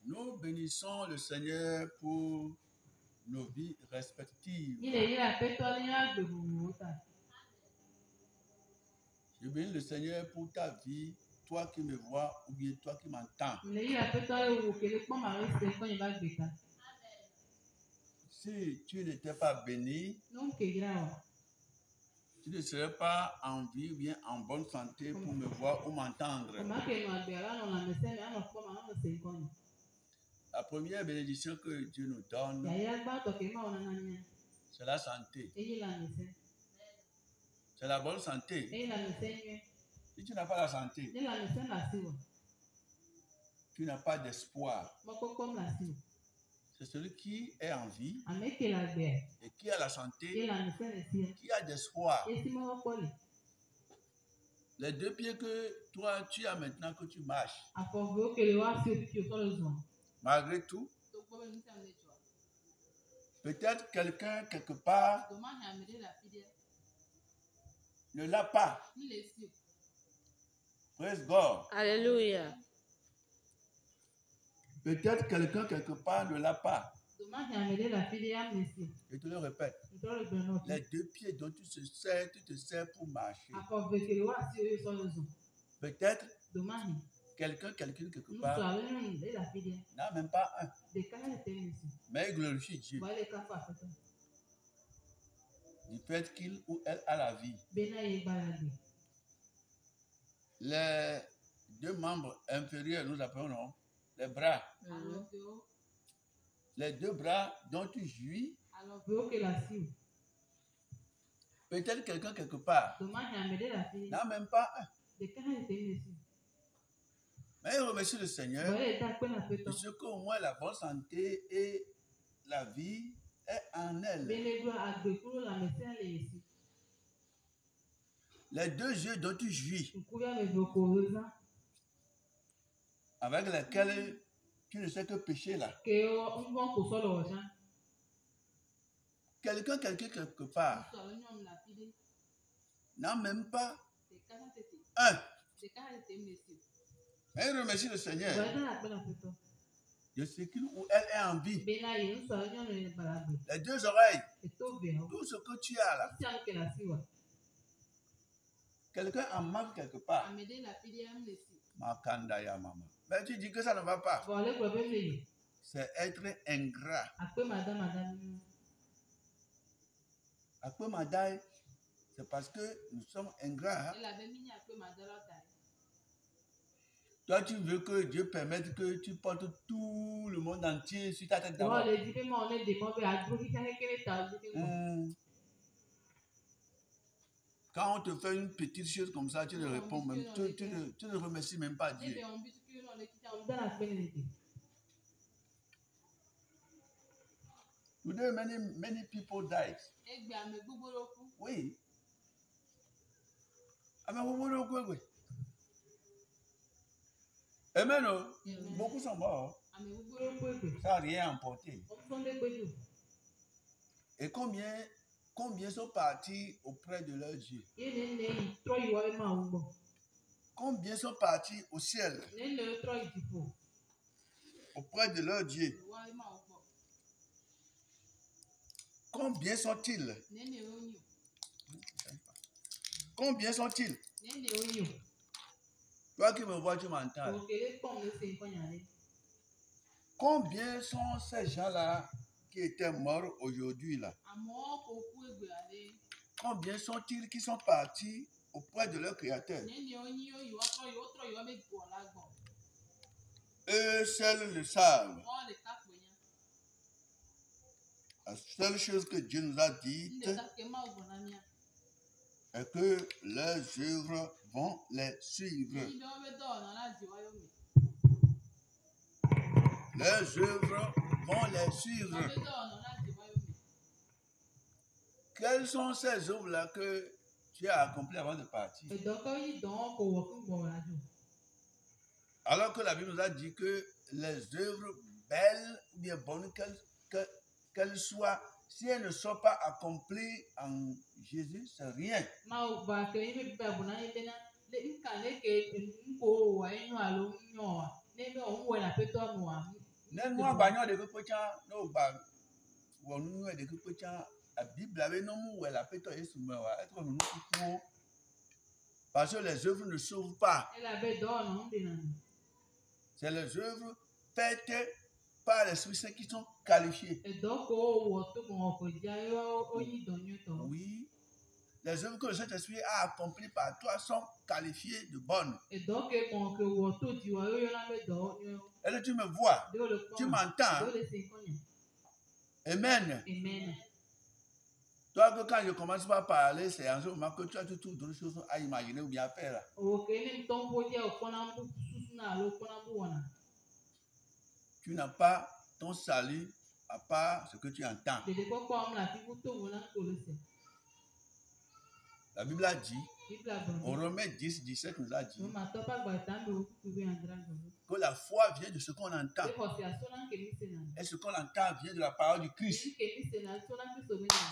Nous bénissons le Seigneur pour nos vies respectives. Je bénis le Seigneur pour ta vie, toi qui me vois ou bien toi qui m'entends. Si tu n'étais pas béni, tu ne serais pas en vie ou bien en bonne santé pour me voir ou m'entendre. La première bénédiction que Dieu nous donne, c'est la santé. C'est la bonne santé. Si tu n'as pas la santé, tu n'as pas d'espoir. C'est celui qui est en vie et qui a la santé, qui a d'espoir. Les deux pieds que toi tu as maintenant que tu marches, malgré tout, peut-être quelqu'un quelque part ne l'a pas. Praise God. Alléluia. Peut-être quelqu'un quelque part ne l'a pas. Je te le répète. Les deux pieds dont tu te sers pour marcher. Peut-être quelqu'un quelque part n'a même pas un. Mais il glorifie Dieu du fait qu'il ou elle a la vie. Les deux membres inférieurs, nous appelons les bras. Les deux bras dont tu jouis. Peut-être quelqu'un quelque part n'a même pas un. Mais il remercie le Seigneur de ce qu'au moins la bonne santé et la vie est en elle. Les deux yeux dont tu jouis, avec lesquels tu ne sais que pécher là. Quelqu'un quelque part n'a même pas un. Mais il remercie le Seigneur de ce qu'il ou elle est en vie. Les deux oreilles, tout ce que tu as là. Quelqu'un en manque quelque part. Makanda ya mama. Mais tu dis que ça ne va pas. C'est être ingrat. Akpemadai, c'est parce que nous sommes ingrats. Toi, tu veux que Dieu permette que tu portes tout le monde entier sur ta tête d'abord. Quand on te fait une petite chose comme ça, tu ne réponds même, tu ne remercies même pas Dieu. Today, many people died. Oui. Amen. Beaucoup sont morts. Ça n'a rien emporté. Et combien sont partis auprès de leur Dieu? Combien sont partis au ciel auprès de leur Dieu? Combien sont-ils? Combien sont-ils? Toi qui me vois, tu m'entends. Combien sont ces gens-là qui étaient morts aujourd'hui là? Combien sont-ils qui sont partis auprès de leur Créateur? Eux seuls le savent. La seule chose que Dieu nous a dite est que leurs œuvres vont les suivre. Leurs œuvres vont les suivre. Quelles sont ces œuvres-là que tu as accomplies avant de partir? Alors que la Bible nous a dit que les œuvres belles ou bien bonnes qu'elles soient, si elles ne sont pas accomplies en Jésus, c'est rien. Nous bagnons de Copocha, nous bagnons de Copocha, la Bible avait non ou elle a pété et sous moi, être nous pour parce que les œuvres ne sauvent pas. C'est les œuvres faites par l'Esprit Saint qui sont qualifiées. Oui. Les œuvres que le Saint-Esprit a accomplies par toi sont qualifiées de bonnes. Et là, tu me vois, tu m'entends. Amen. Amen. Toi, que quand je commence par parler, c'est en ce moment que tu as toutes d'autres choses à imaginer ou bien à faire. Tu n'as pas ton salut à part ce que tu entends. La Bible a dit, en Romains 10, 17 nous a dit que la foi vient de ce qu'on entend. Et ce qu'on entend vient de la parole du Christ.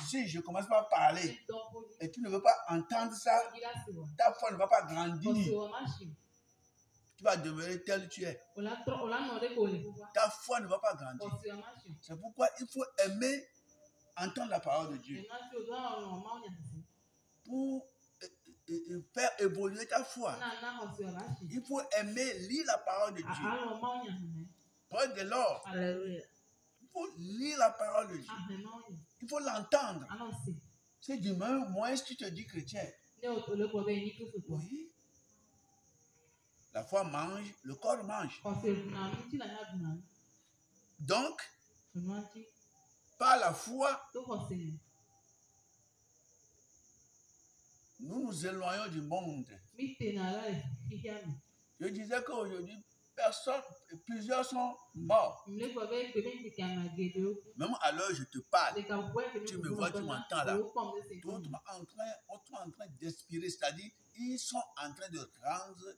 Si je commence par parler et tu ne veux pas entendre ça, ta foi ne va pas grandir. Tu vas demeurer tel que tu es. Ta foi ne va pas grandir. C'est pourquoi il faut aimer entendre la parole de Dieu. Pour faire évoluer ta foi, il faut aimer lire la parole de Dieu. Près de l'or, il faut lire la parole de Dieu. Il faut l'entendre. C'est du même moins si tu te dis chrétien. Oui. La foi mange, le corps mange. Donc, par la foi, nous nous éloignons du monde. Je disais qu'aujourd'hui, plusieurs sont morts. Même à l'heure je te parle, tu me vois, tu m'entends là. D'autres sont en train d'expirer, c'est-à-dire ils sont en train de rendre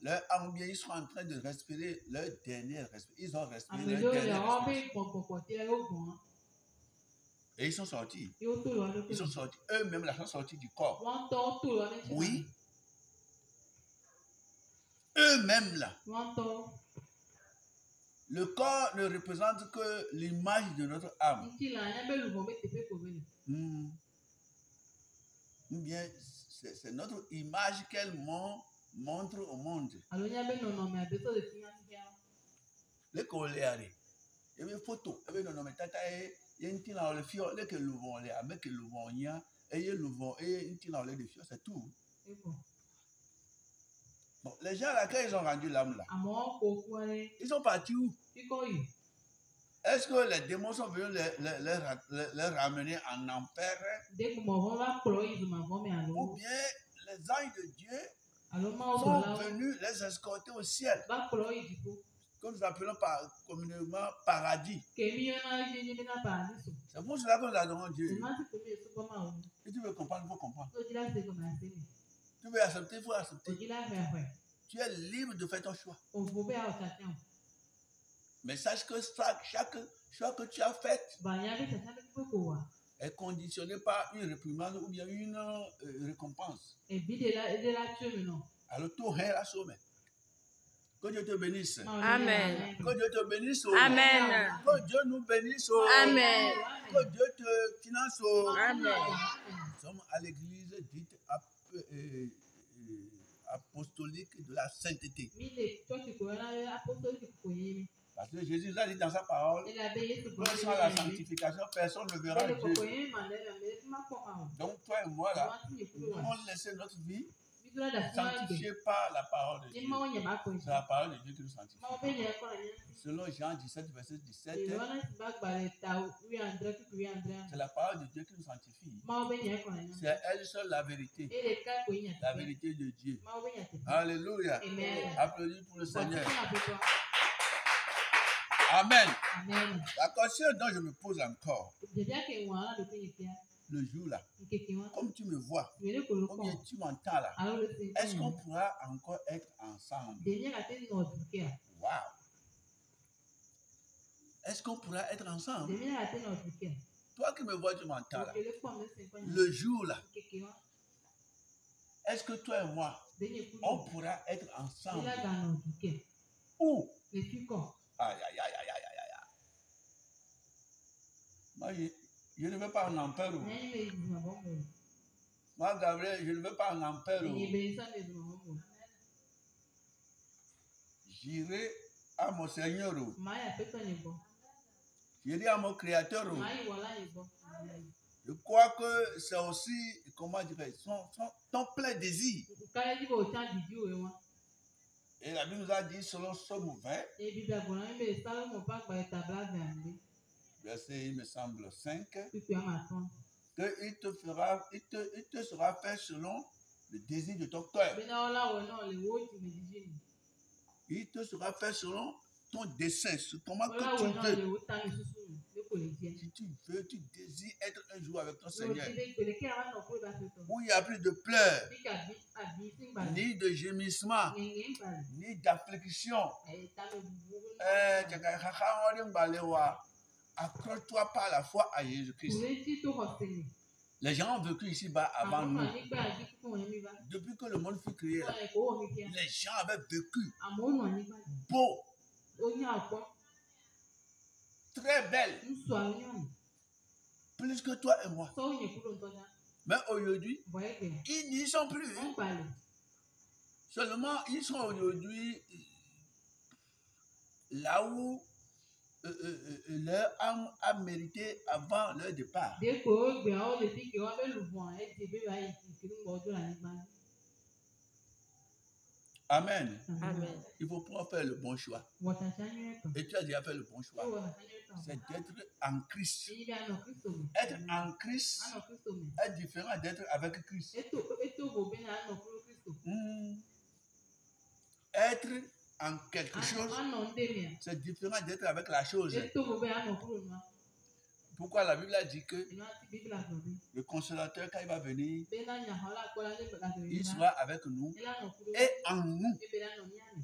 leur âme, bien ils sont en train de respirer leur dernier respire. Ils ont respiré leur dernier respiration. Et ils sont sortis. Ils sont sortis. Eux-mêmes, ils sont sortis du corps. Oui. Eux-mêmes là. Le corps ne représente que l'image de notre âme. Ou bien, c'est notre image qu'elle montre au monde. Les collègues, il y a des photos, il y a des noms, il y a une tille dans le fion, les que le vent, les avec le vent, il y a le vent, et une tille dans le fion, c'est tout. Bon, les gens à laquelle ils ont rendu l'âme là, ils sont partis où? Est-ce que les démons sont venus les ramener en enfer? Ou bien les anges de Dieu sont venus les escorter au ciel? Que nous appelons communément paradis. C'est pour cela que nous adorons Dieu. Si tu veux comprendre, il faut comprendre. Tu veux accepter, il faut accepter. Tu es libre de faire ton choix. Mais sache que chaque choix que tu as fait est conditionné par une réprimande ou bien une récompense. Alors tout rien à sauver. Que Dieu te bénisse. Amen. Que Dieu te bénisse. Amen. Que Dieu nous bénisse. Amen. Que Dieu te finance. Amen. Nous sommes à l'église dite apostolique de la sainteté. Parce que Jésus a dit dans sa parole que sans la sanctification, personne ne verra Dieu. Donc toi et moi là, nous devons laisser notre vie sanctifiée par la parole de Dieu. C'est la parole de Dieu qui nous sanctifie. Selon Jean 17, verset 17, c'est la parole de Dieu qui nous sanctifie. C'est elle seule la vérité. La vérité de Dieu. Alléluia. Applaudis pour le Seigneur. Amen. La question dont je me pose encore, le jour là, comme tu me vois, comme tu m'entends là, est-ce qu'on pourra encore être ensemble? Wow. Est-ce qu'on pourra être ensemble? Toi qui me vois, tu m'entends là, le jour là, est-ce que toi et moi, on pourra être ensemble? Où? Aïe, aïe, aïe, aïe, aïe, aïe. Je ne veux pas en enfer. na ɛnyɛ mɛ edwuma bɔ mo Moi, Gabriel, je ne veux pas en enfer. ɛnyɛ ebɛnsa mɛ edwuma bɔ mo J'irai à mon Seigneur. maa yɛ apɛtɔ ne bɔ J'irai à mon Créateur. maa yɛ wɔla ne bɔ Je crois que c'est aussi, comment dirais-je, ton plein désir. kala dzi bɛ o ta didi o ye wa Et la Bible nous a dit, selon Somme 20, ebi bɛ gbɔna mi bɛ salomo ƒe agba etabla gãde verset, il me semble, 5, kpekpe ama tɔn qu'il te sera fait selon le désir de ton cœur. bena wɔla wɔ nɔ le wo dzi me didi ni Il te sera fait selon ton dessein, sur comment wɔla que wɔ tu nɔ veux. le wo ta mi susu mi ne ko le diɛ Si tu veux, tu désires être un jour avec ton o Seigneur, ti bɛ gbele kɛ awa nɔ kuro ba tɔ où il n'y a plus de pleurs, bi ka abi si gba ni de gémissements, ŋɛŋɛ gba ni d'affliction. ta me bubu Accroche-toi par la foi à Jésus-Christ. kure ti to xɔ sene Les gens ont vécu ici-bas avant amewo nous. nɔ anyigba dzi koko wɔ mi ba Depuis que le monde fut créé, là, wɔle ko wɔ mi kia les gens avaient vécu amewo nɔ anyigba dzi beau, o nya kpɔ très belle, nusua nyɔnu plus que toi et moi. sɔwo nye kudo ŋutɔ dza Mais aujourd'hui, vɔ egbe ils n'y sont plus. wɔn gba le Seulement, ils sont aujourd'hui là où leur âme a mérité avant leur départ. deko egbeawo le fi ke wɔn bɛ lu vɔn edi be ba yi kiri ŋgɔ do le anyigba dzi. Amen. Amen. Il faut pouvoir faire le bon choix. Wɔtata nyuie tɔ Et tu as déjà fait le bon choix. o wɔtata nyuie tɔ C'est d'être en Christ. eyi bi anɔ kristo me Être en Christ anɔ kristo me est différent d'être avec Christ. eto vo bena anɔ kuro kristo Être en quelque chose, anɔ nde mea c'est différent d'être avec la chose. eto vo be anɔ kuro nua Pourquoi la Bible a dit que ena ti bibi la gblɔ be le consolateur, quand il va venir, bena nyaxɔla kpɔla ne gbe gake il yina sera avec nous ele anɔ kuro et en nous ebe la anɔ mia me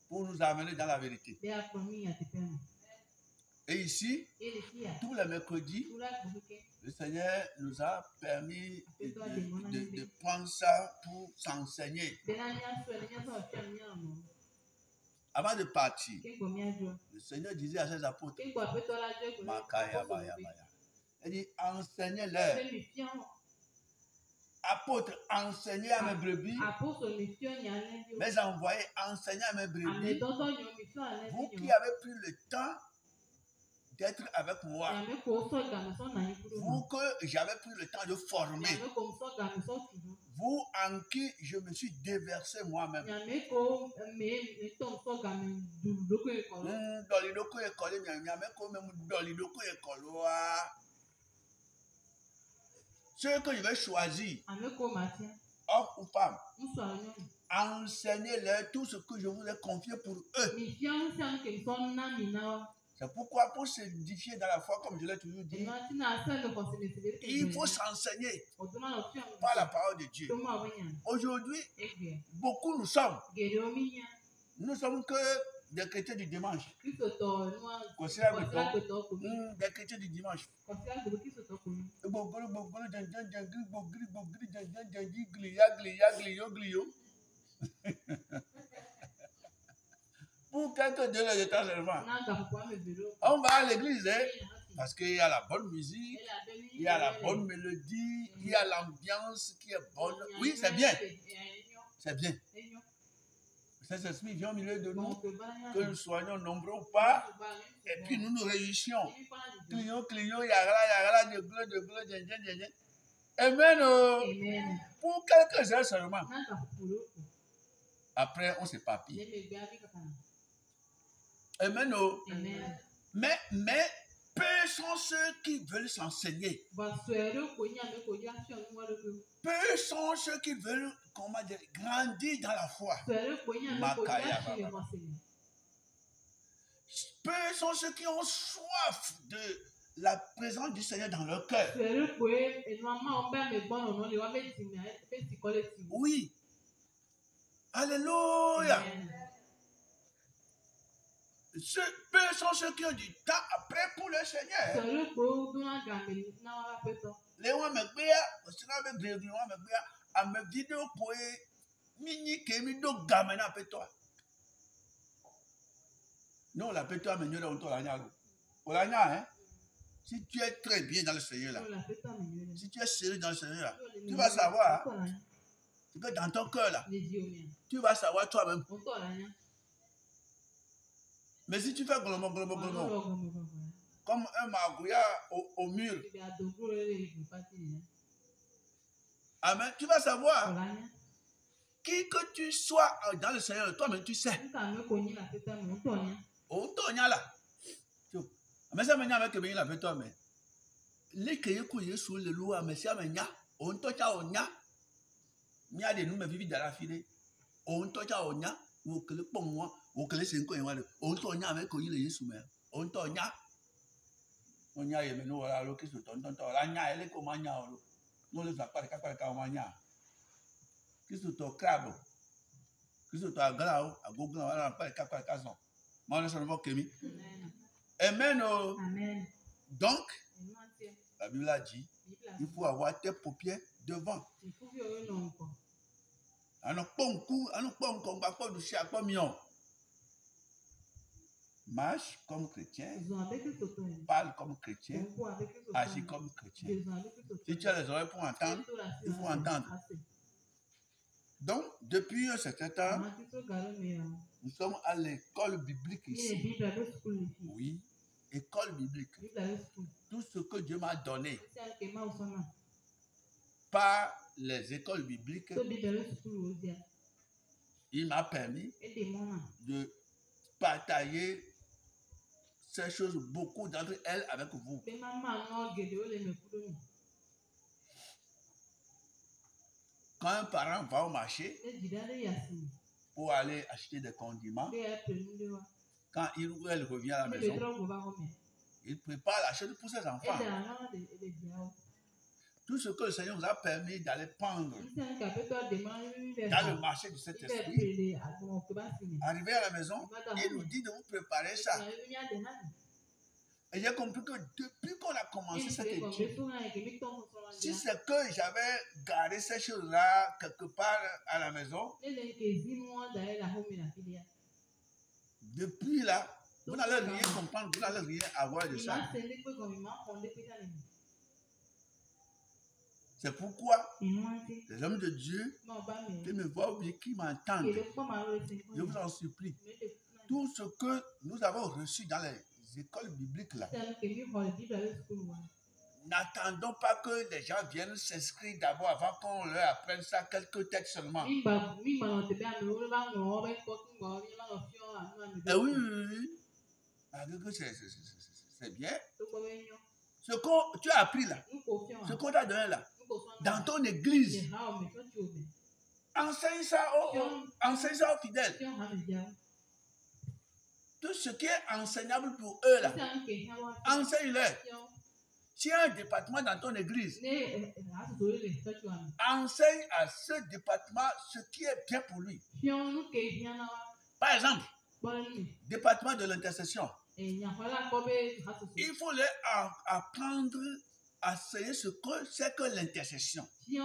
pour nous amener dans la vérité. be akplɔ mi ya teƒe me Et ici, ele fi ya tous les mercredis, kura gbo keke le Seigneur nous a permis de prendre ça pour s'enseigner. bena mia sɔ ele mia sɔ fia mia nɔ Avant de partir, ke gbɔ mia dzɔ le Seigneur disait à ses apôtres, ke gbɔ aƒetɔ la dzɔ egbe Makaya, Baya, Baya. Il dit, enseignez-leur. be mi fia Apôtres, enseignez à mes brebis. apostol mi fia nya ne dio Mes envoyés, enseignez à mes ame brebis. dɔdɔ nyɔ mi fia ne Vous bi qui nyɔ avez pris le temps d'être avec moi, ame ko sɔ game sɔ na yi kuro vous me que j'avais pris le temps de former, ame ko sɔ game sɔ tu do vous en qui je me suis déversé moi-même. ame ko etɔ sɔ game dulu doko ye kɔlɔ Dolidoko école, miame ko même dolidoko école. Ceux que je vais choisir, ame ko ma tia homme ou femme, ŋusua nyɔnu enseignez-leur tout ce que je vous ai confié pour eux. mi fia ŋusia nu ke mi sɔ na mi na wa C'est pourquoi pour s'édifier dans la foi, comme je l'ai toujours dit, ena ti na se le xɔse me si be te il faut gbe s'enseigner o do na lɔ fia mi par la parole de Dieu. to ma wo nya Aujourd'hui, egbe beaucoup nous sommes. geɖewo mi nya Nous sommes que des chrétiens du dimanche. kristotɔ nua Kɔsira kɔsira gbɛtɔ. gbetɔ ko mi Des chrétiens du dimanche. kɔsira gbetɔ kristotɔ ko mi Gbogbolo, gbogbolo, jẹnjẹn, gbogiri, gbogiri, jẹnjẹn, gliyo, gliyo. Pour quelques Dieu les états seulement. na gaƒoƒo ame eve ɖewo On va à l'église, hein, eye hã parce qu'il y a la bonne musique, il y a la bonne mélodie, il y a l'ambiance qui est bonne. Oui, c'est bien, c'est bien. Saint-Esprit vient au milieu de nous, que nous soyons nombreux ou pas, et puis nous nous réjouissions. Clignons, yagala, de bleu, djen. Amen. Oh. Pour quelques heures seulement. Après, on s'épapille. Amen. Oh. Mais peu sont ceux qui veulent s'enseigner. Peu sont ceux qui veulent, comment dire, grandir dans la foi. Peu sont ceux qui ont soif de la présence du Seigneur dans leur cœur. Oui. Alléluia. Peu sont ceux qui ont du temps après pour le Seigneur. Les gens me disent, à me vidéo pour mini kemi do gamena peto. Non, la peto a mené dans ton agneau. Pour l'agneau, hein? Si tu es très bien dans le Seigneur là, Sur la fête, on est mieux. si tu es sérieux dans le Seigneur là, Sur les tu vas numéros, savoir on t'en a, que dans ton cœur là, les yeux, on est. tu vas savoir toi-même. On t'en a rien. Mais si tu fais glomo, On glomo, t'en glomo, a rien. comme un magouilla au mur, Tu vas te brûler, il faut pas dire. amen, tu vas savoir On a rien. qui que tu sois dans le Seigneur, toi-même tu sais. On t'a même connu la fête, on t'en a rien. On t'en a là. Mais ça me dit avec que la fête toi mais les que you sur le loi mais ça me nya, on t'en a on nya. Nya de nous me vivre dans la file. On t'en a on nya, ou que le pont moi, ou que le 5 ans on t'en a avec que il est sous mais on t'en a. On y a eu nous voilà le qui se tonton la nya elle comment nya nous le pas ka nya qui se to crabe qui se to agrao a gogo voilà pas ka son moi je ne vois que mi amen. Amen. Donc Et moi, tiens, la Bible a dit il faut avoir tes paupières devant il faut qu'il y ait un nom, quoi. alors pas pas du chien pas mignon marche comme chrétien, Ils ont avec eux, c'est tout. parle comme chrétien, On voit avec eux, c'est tout. agit comme chrétien. Ils ont avec eux, c'est tout. Si tu as les oreilles pour entendre, il faut entendre. Donc, depuis un certain temps, nous sommes à l'école biblique ici. Oui, école biblique. Tout ce que Dieu m'a donné par les écoles bibliques, il m'a permis de partager ces choses, beaucoup d'entre elles avec vous. Quand un parent va au marché pour aller acheter des condiments, quand il ou elle revient à la maison, il prépare la chose pour ses enfants. Tout ce que le Seigneur nous a permis d'aller prendre dans le marché de cet esprit, arriver à la maison, il nous dit de vous préparer ça. Et j'ai compris que depuis qu'on a commencé cette étude, si c'est que j'avais gardé ces choses-là quelque part à la maison, depuis là, vous n'allez rien comprendre, vous n'allez rien avoir de ça. C'est pourquoi les hommes de Dieu qui me voient ou qui m'entendent, je vous en supplie, tout ce que nous avons reçu dans les écoles bibliques là, n'attendons pas que les gens viennent s'inscrire d'abord avant qu'on leur apprenne ça, quelques textes seulement. Et oui. C'est bien. Ce que tu as appris là, ce qu'on t'a donné là, dans ton église, enseigne ça aux fidèles. Tout ce qui est enseignable pour eux là, enseigne-leur. Si y a un département dans ton église, enseigne à ce département ce qui est bien pour lui. Par exemple, département de l'intercession. Il faut leur apprendre à enseigner ce que c'est que l'intercession. Il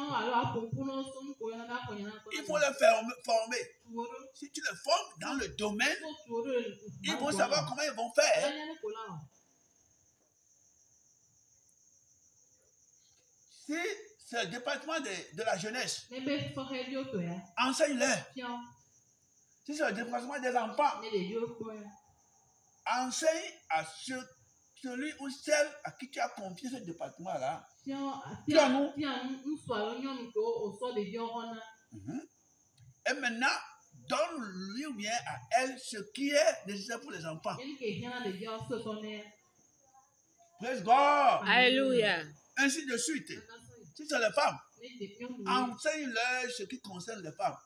faut les former. Si tu les formes dans le domaine, ils vont savoir comment ils vont faire. Si c'est le département de la jeunesse, enseigne-leur. Si c'est le département des enfants, enseigne à celui ou celle à qui tu as confié ce département-là. Et maintenant, donne-lui ou bien à elle ce qui est nécessaire pour les enfants. Praise God. Alléluia. Ainsi de suite. Si c'est les femmes, enseigne-leur ce qui concerne les femmes.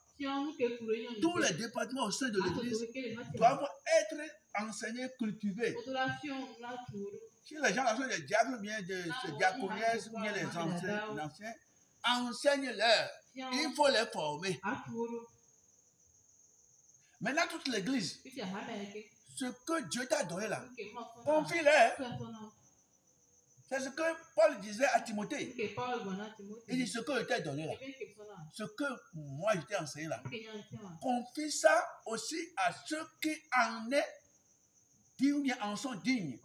Tous les départements au sein de l'église doivent être enseignés, cultivés. Si les gens sont des diacres, bien des diaconesses, ou bien les anciens, enseigne-leur. Il faut les former. Maintenant, toute l'église, ce que Dieu t'a donné là, confie-leur. C'est ce que Paul disait à Timothée. Il dit ce que je t'ai donné là, ce que moi je t'ai enseigné là, confie ça aussi à ceux qui en est dignes ou bien en sont dignes.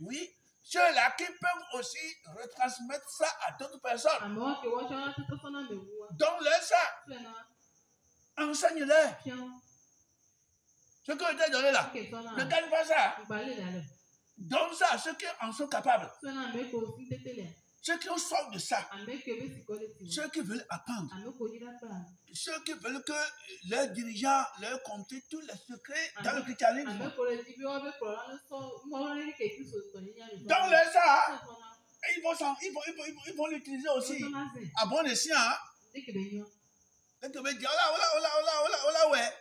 Oui, ceux-là qui peuvent aussi retransmettre ça à d'autres personnes. Donne-leur ça, enseigne-leur. Ce que je t'ai donné là, ne gagne pas ça. Donne ça à ceux qui en sont capables. Ceux qui ont soif de ça. Ceux qui veulent apprendre. Ceux qui veulent que leurs dirigeants leur content tous les secrets dans le christianisme. Donne-leur ça. Et ils vont l'utiliser aussi. À bon escient. Hein? Dès que me dit, oh là, ouais.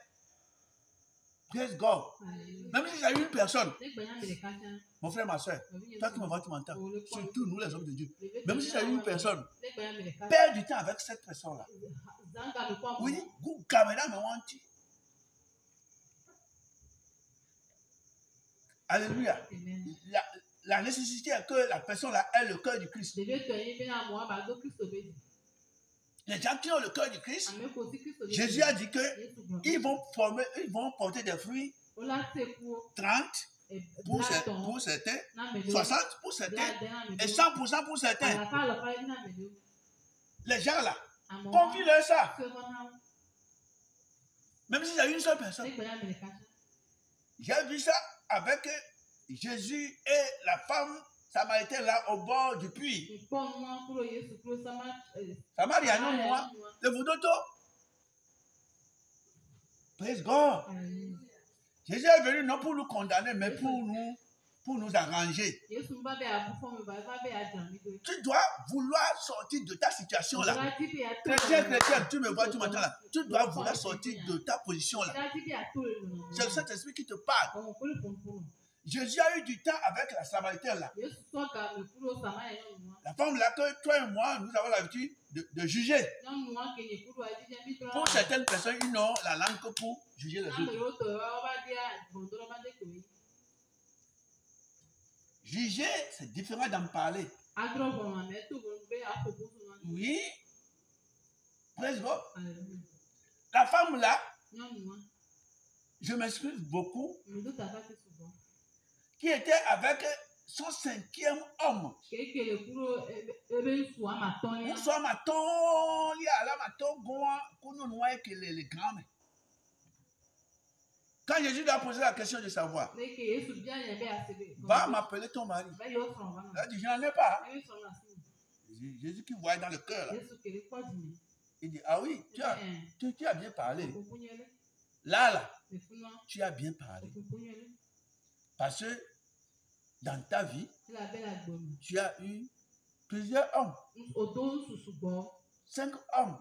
Praise God. Même si j'ai eu une personne, mon frère, ma soeur, toi qui me vois, tu m'entends. Surtout nous, les hommes de Dieu. Même si j'ai eu une personne, perds du temps avec cette personne-là. Oui, vous caméra me wanti. Alléluia. La nécessité est que la personne-là ait le cœur du Christ. Les gens qui ont le cœur du Christ, Jésus a dit qu'ils vont porter des fruits 30 pour certains, 60 pour certains et 100% pour certains. Les gens là, confie-leur ça. Même si j'ai une seule personne. J'ai vu ça avec Jésus et la femme samaritaine là au bord du puits. Samaria, non, moi, le Voudoto. Praise God. Jésus est venu non pour nous condamner, mais pour nous arranger. Tu dois vouloir sortir de ta situation là. Chrétien, tu me vois, tu m'entends là. Tu dois vouloir sortir de ta position là. C'est le Saint-Esprit qui te parle. Jésus a eu du temps avec la Samaritaine là. La femme là que toi et moi, nous avons l'habitude de juger. Pour certaines personnes, ils n'ont la langue que pour juger les autres. Juger, c'est différent d'en parler. Oui. Praise God. La femme là, je m'excuse beaucoup, qui était avec son 5e homme. Quand Jésus lui a posé la question de savoir, va m'appeler ton mari. Il a dit, je n'en ai pas. Jésus qui voit dans le cœur. Il dit, ah oui, tu as bien parlé. Là, tu as bien parlé. Parce que dans ta vie, tu as eu plusieurs hommes. 5 hommes.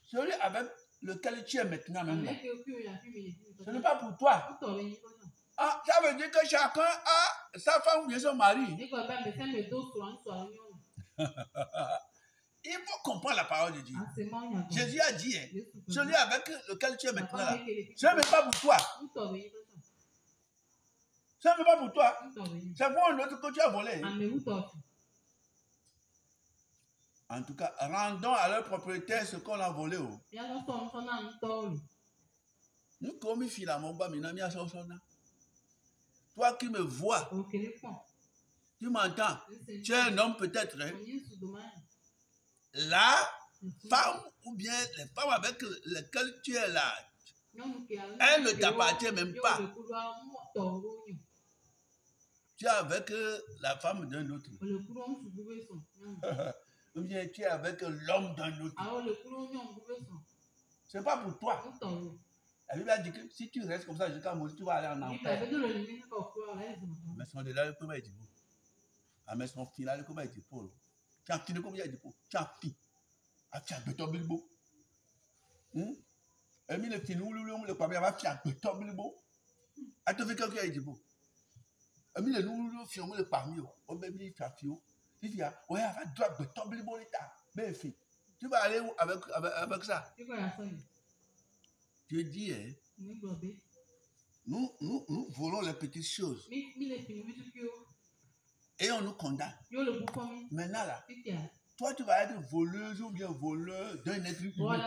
Celui avec lequel tu es maintenant même là, ce n'est pas pour toi. Ah, ça veut dire que chacun a sa femme ou bien son mari. Il faut comprendre la parole de Dieu. Jésus a dit, hein, celui avec lequel tu es maintenant là, ce n'est pas pour toi. Ce n'est pas pour toi. C'est pour un autre que tu as volé. En tout cas, rendons à leur propriétaire ce qu'on a volé. Nous, comme il fit la momba, toi qui me vois, tu m'entends, tu es un homme peut-être. Hein? La femme ou bien les femmes avec lesquelles tu es là, elle ne t'appartient même pas. Tu es avec la femme d'un autre. Ou bien tu es avec l'homme d'un autre. Ce n'est pas pour toi. La Bible a dit que si tu restes comme ça jusqu'à mourir, tu vas aller en enfer. Mais son délai, comment il dit? Mais son final, comment il dit? Tu as fini comme il dit? Tu as fini. Tu as béton bilbo. Et puis le petit nous, le premier va faire béton bilbo. Tu as fait quelque chose, il dit? Et puis le nous, fions le parmi eux. Oh, baby, tu as fini. Tu dis, ouais, va droit béton bilbo l'état. Mais fille, tu vas aller où avec ça? Je dis, hein, nous volons les petites choses. Et on nous condamne. Maintenant là, toi tu vas être voleuse ou bien voleur d'un être humain.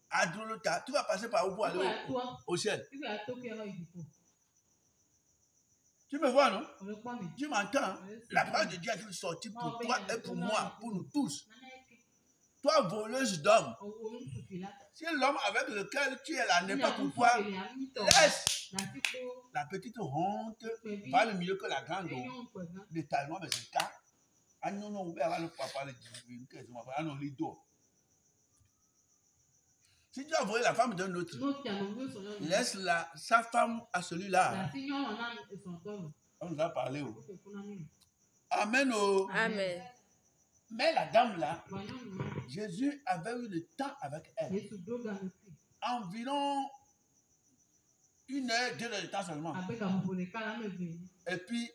Adrolota, tu vas passer par où pour aller Nígbà tó au ciel? nígbà tó kí ẹ lọ ìdìbò, Tu me vois, non? ọ̀rẹ́pọ̀ mi. Tu m'entends? La parole de Dieu est sortie pour toi et pour moi, pour nous tous. Toi, voleuse d'hommes, Òun tùfìlà. si l'homme avec lequel tu es là n'est pas Nígbà tó pour toi, tùfìlà ń tọ̀ laisse. láti kó La petite honte pẹ̀bí va le mieux que la grande honte. eyín pẹ̀gán. De tellement, mais c'est cas. Ah non, non, on va le papa, le ah non, les dos. Si tu as volé la femme d'un autre, N'otu àlọ́ sọ̀rọ̀ ní. laisse sa femme à celui-là. Láti yán ọ̀nà ìsọ̀tọ̀rọ̀. On nous a parlé. Ó fẹ́ kúná nínú. Amen. Oh. Amen. Mais la dame là, Wàyán mi máa. Jésus avait eu le temps avec elle. Jésù dóga mi sí. Environ 1 heure, 2 heures de temps seulement. Àgbẹ̀gà mo lè kára mẹ́fẹ̀ yìí. Et puis,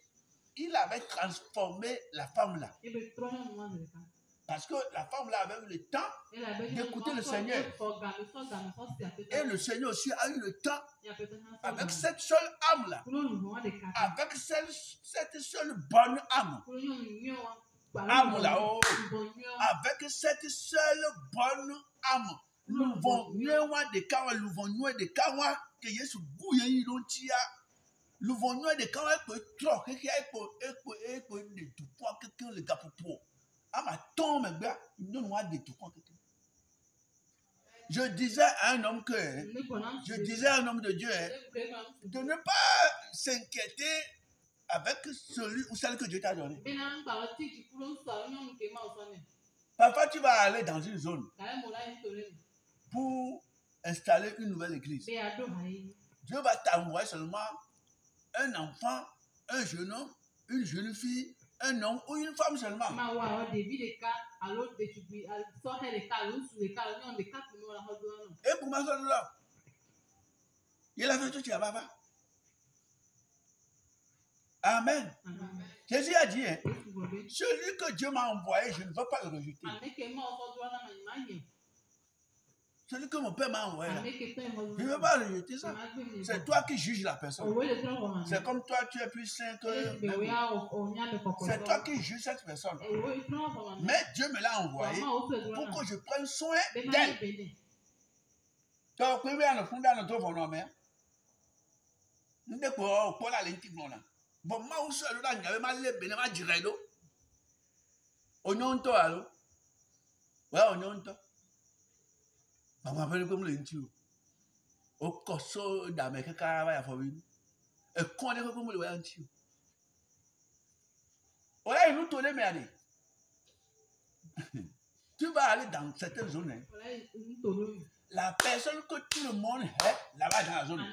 il avait transformé la femme là. Ebe trọ́yọ̀ mo wà lè ká. Parce que la femme là avait eu le temps Ẹ là bẹ́ d'écouter le Seigneur. Sọ̀gà mi sọ́sì àpẹtẹ. Et le Seigneur aussi a eu le temps Ní àpẹtẹ náà sọ̀gà avec mi. cette seule âme là. Kúrò lùmọ̀ wà lè ká. Avec cette seule bonne âme. Kúrò yóò mi yán wa. Âme là, oh. Ìbọn yán wa. Avec cette seule bonne âme. Nous vont mieux de kawa, nous vont mieux de kawa que Yesu bouye yidontia. Nous vont mieux de kawa que trop que de tout point quelqu'un le gars pour. Ah ma tombe gars, non moi de tout point quelqu'un. Je disais à un homme que je disais à un homme de Dieu de ne pas s'inquiéter avec celui ou celle que Dieu t'a donné. Parfois tu vas aller dans une zone pour installer une nouvelle église. Dieu va t'envoyer seulement un enfant, un jeune homme, une jeune fille, un homme ou une femme seulement. Et pour ma soeur là, il a fait tout ça, papa. Amen. Jésus a dit, hein, celui que Dieu m'a envoyé, je ne veux pas le rejeter. Celui que mon père m'a envoyé, là, je ne veux pas le rejeter ça. C'est toi qui juges la personne. C'est comme toi, tu es plus saint que... C'est toi qui juges cette personne. Mais Dieu me l'a envoyé pour que je prenne soin d'elle. Donc, oui, on a fondé notre bonhomme. Nous ne pouvons pas aller là. Bon, moi aussi, je vais m'aller bénéfice à Jiredo. Onyon to alo. Ouais, onyon to. Maman fait comme le ntiu. Au cosso d'ame que carava ya fobi. Et quand on est comme le ouais ntiu. Ouais, nous tourner mais allez. Tu vas aller dans certaines zones. La personne que tout le monde est là-bas dans la zone.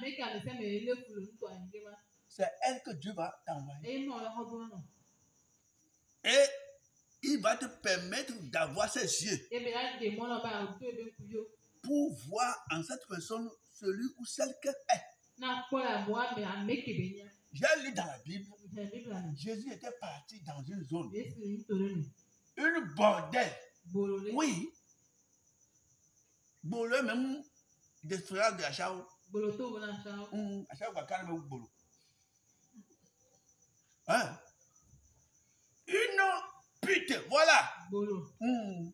C'est elle que Dieu va t'envoyer. Et il va te permettre d'avoir ses yeux pour voir en cette personne celui ou celle qu'elle est. J'ai lu dans la Bible, Jésus était parti dans une zone, une bordelle. Oui. Bolo même des frères de Achao. Achao va calmer au bolo. Hein? Une pute, voilà. Une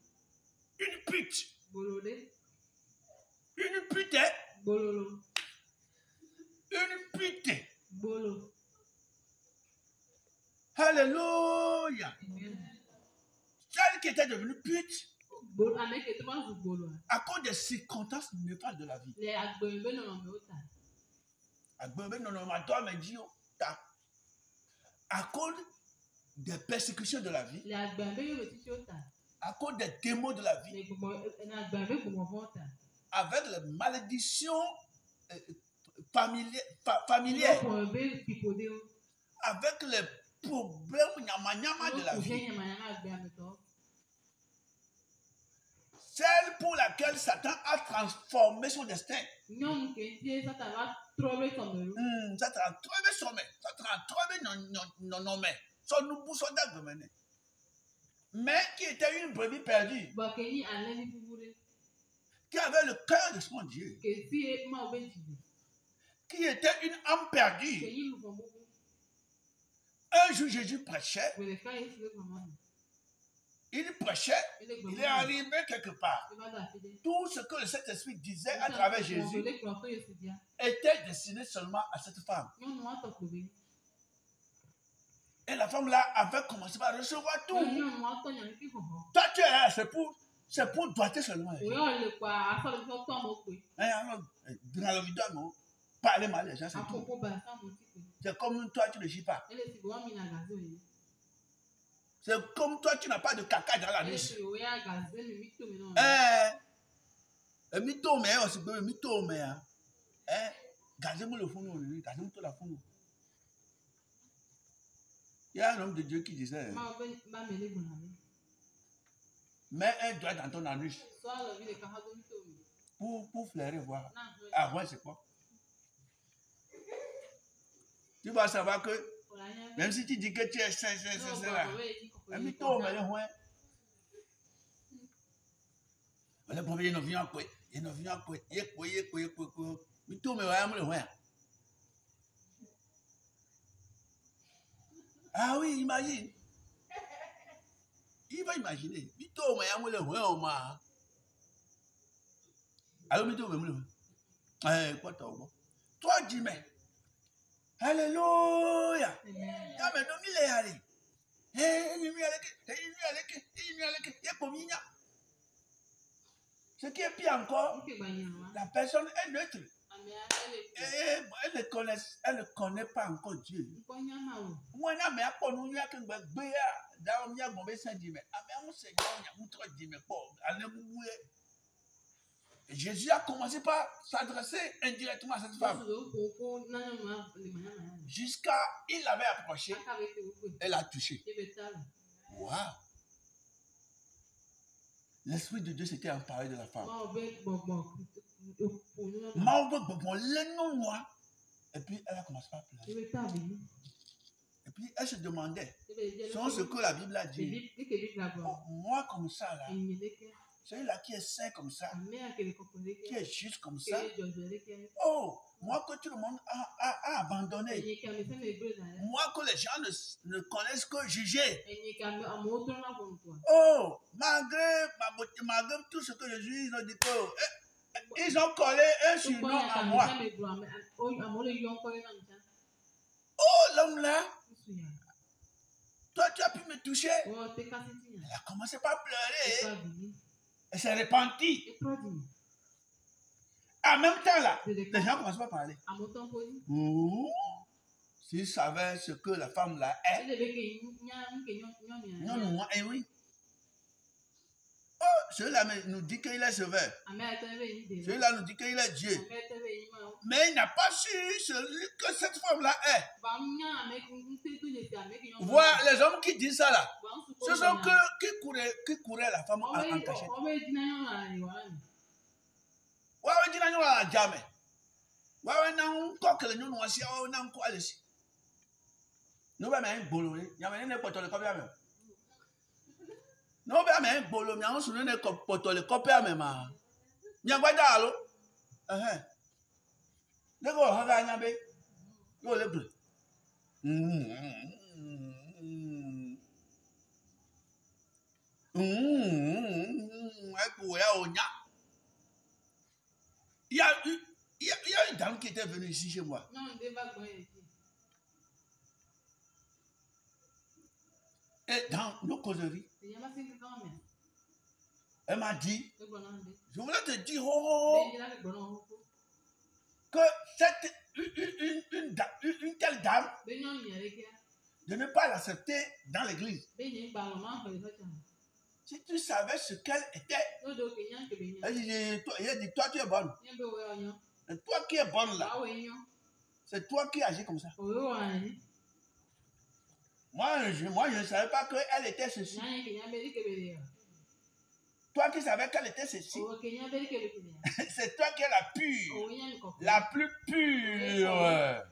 pute. Une pute. Une pute. Alléluia. Celle qui était devenue pute à cause des circonstances néfastes de la vie. À cause des persécutions de la vie, à cause des démons de la vie, avec les malédictions familières, avec les problèmes de la vie, celle pour laquelle Satan a transformé son destin. Satan a trouvé son main. Satan a trouvé non mais. Son nouveau soldat de mener. Mais qui était une brebis perdue. Qui avait le cœur de son Dieu. Qui était une âme perdue. Un jour Jésus prêchait. il prêchait, il est arrivé quelque part. Tout ce que le Saint-Esprit disait à travers Jésus était destiné seulement à cette femme. Et la femme là avait commencé à recevoir tout. Toi, tu es là, c'est pour doiter seulement. Parler mal les gens, c'est tout. C'est comme toi, tu ne gis pas. C'est comme toi, tu n'as pas de caca dans la niche. Mytho, mais aussi, mytho, mais. Gazez-moi le fond, gazez-moi la fond. Il y a un homme de Dieu qui disait, mets un doigt dans ton anus pour flairer, voir. Ah, ouais, c'est quoi? Tu vas savoir que, même si tu dis que tu es c'est là, un mytho, mais le ouais. Le premier, il ne vient pas, il ne vient pas, mytho, mais le ouais. Ah oui, imagine. Il va imaginer. Mytho, mais le ouais, au moins. Alors, mytho, mais le ouais. Quoi, toi, dis, mais. Alléluia. Ce qui est pire encore, la personne est neutre. Elle ne connaît pas encore Dieu. Jésus a commencé par s'adresser indirectement à cette femme. Jusqu'à il l'avait approché, elle a touché. Wow. L'Esprit de Dieu s'était emparé de la femme. Et puis elle a commencé à pleurer. Et puis elle se demandait, selon ce que la Bible a dit, moi comme ça là, celui-là qui est saint comme ça, qui est juste comme ça, oh, moi que tout le monde a abandonné, moi que les gens ne connaissent que juger, oh, malgré tout ce que Jésus ils ont dit, ils ont collé un surnom à moi. Oh, l'homme là, toi tu as pu me toucher. Elle a commencé par pleurer. Elle s'est repentie. En même temps là, les gens commencent à parler. S'ils savaient ce que la femme là est. Non, eh oui. Oh, celui-là nous dit qu'il est sauveur. Celui-là nous dit qu'il est Dieu. Mais il n'a pas su que cette femme-là est. Voilà, les hommes qui disent ça là, ce sont qui couraient la femme en cachette. Il y a une dame qui était venue ici chez moi. Et dans nos causeries, elle m'a dit, je voulais te dire que une telle dame, de ne pas l'accepter dans l'église. Si tu savais ce qu'elle était, elle dit, toi tu es bonne. Et toi qui es bonne là, c'est toi qui agis comme ça. Moi, je ne savais pas qu'elle était ceci. Toi qui savais qu'elle était ceci, c'est toi qui es la pure, la plus pure.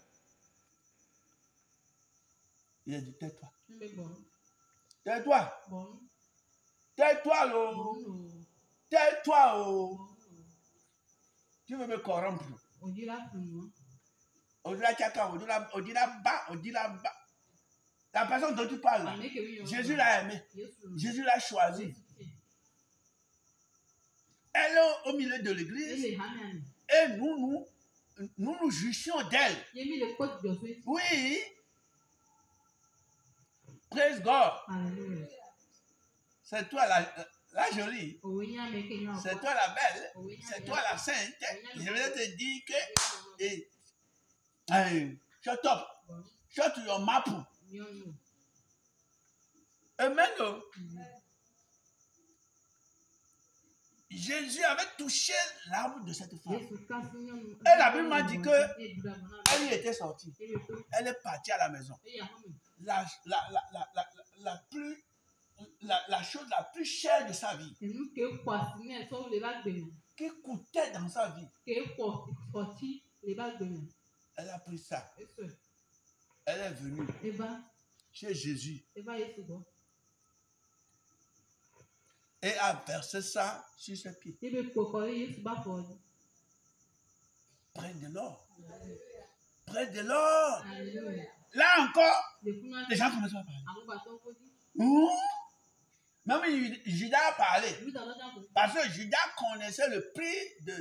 Il a dit, tais-toi. Tais-toi. Tais-toi, l'eau. Tais-toi, oh. Tu veux me corrompre. On dit la tchaka, on dit la bas, on dit la bas. La personne dont tu parles, là, ame ke mi Jésus l'a aimé. Yesu Jésus l'a choisi. Elle est au milieu de l'église ele ha mi ani et nous jugissions d'elle. ye mi le kpɔ dzidzɔ so eti Oui. Praise God. hallelujah C'est toi la jolie. owe nye ame ke nyɔ C'est kpɔ toi la belle. owe nye C'est ame toi la sainte. Je vais te dire que shut up. Shut your mouth. nyɔnu Amen. Oh. Jésus avait touché l'âme de cette femme. Yesu kasi nyɔnu Et la Bible m'a dit que e du abɔ na elle y était sortie. e be to Elle est partie à la maison. e ya hɔn mi La chose la plus chère de sa vie, enu ke kɔ asi ne sɔwu le ba gbeme qui coûtait dans sa vie, ke kɔ kɔtsi le ba gbeme elle a pris ça. esɔ Elle est venue eva chez Jésus eva Yesu gbɔ et a versé ça sur ses pieds. e be kpɔ kɔ le Yesu ba fɔ dzi Près de l'or. Près de l'or. hallelujah Là encore, le funa les gens commencent à parler. amugbadɔ ko dzi Même Judas a parlé. olu ta lɔdza ko Parce que Judas connaissait le prix de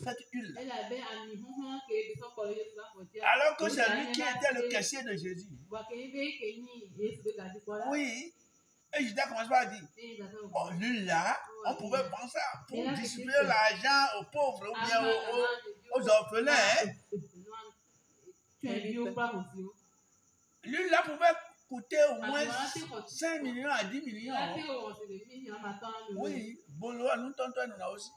cette huile. ele abe ami hɔhɔn ke ebi sɔ kɔ le Yesu ba fɔ dzi Alors que c'est lui qui était le caissier de Jésus. bɔn ke ebe ke nyi Yesu be gadi kpɔ la Oui. Et Judas commence par dire, eye gadi kpɔ oh, lui là, on pouvait prendre ça pour distribuer l'argent aux pauvres ou bien aux orphelins. Hein. Lui là pouvait coûter au moins 5 millions à 10 millions. Oui, Bolo, nous tontons nous là aussi.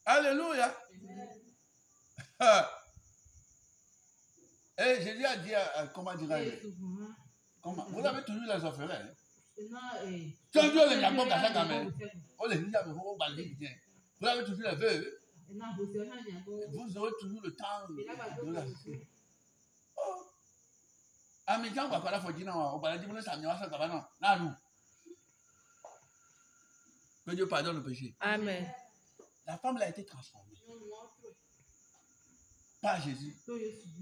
Alléluia. Et Jésus a dit, comment dirais-je? Comment? Vous avez toujours les orphelins. Hein? Vous avez toujours les Vous avez toujours les veuves. Vous aurez toujours le temps de l'assister. Oh. Amijan va pas dire non, on va dire que ça non. Que Dieu pardonne le péché. Amen. La femme a été transformée par Jésus.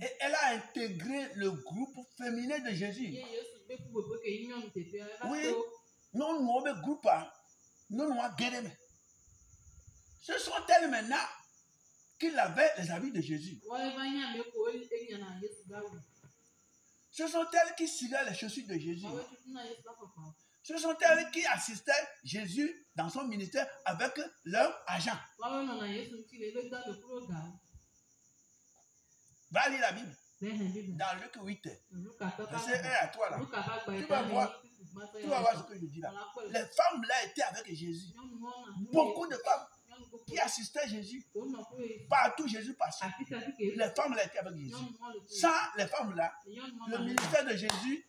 Et elle a intégré le groupe féminin de Jésus. Oui, non, nous avons un groupe. Nous avons guéri. Ce sont elles maintenant qui lavaient les habits de Jésus. Ce sont elles qui cisaient les chaussures de Jésus. Ce sont elles qui assistaient Jésus dans son ministère avec leur agent. Va lire la Bible. Dans Luc 8, verset 1 à 3 là. Tu vas voir ce que je dis là. Les femmes là étaient avec Jésus. Beaucoup de femmes qui assistaient Jésus. Partout Jésus passait. Les femmes là étaient avec Jésus. Sans les femmes là, le ministère de Jésus,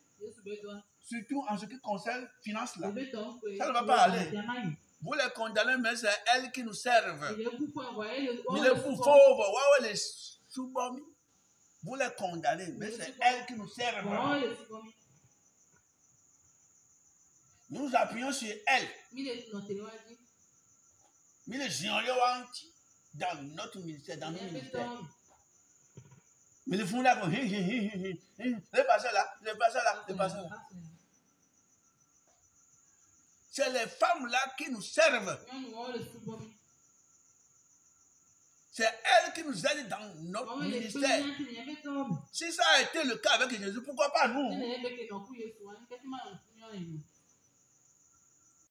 surtout en ce qui concerne finance là, ça ne va pas aller. Vous les condamnez, mais c'est elles qui nous servent. Vous les condamnez, mais c'est elles qui nous servent. Nous nous appuyons sur elles. Mais les gens dans notre ministère, dans nos ministères. Mais les font là, les passeurs là, les passeurs là, les passeurs là. C'est les femmes là qui nous servent. C'est elles qui nous aident dans notre ministère. Si ça a été le cas avec Jésus, pourquoi pas nous?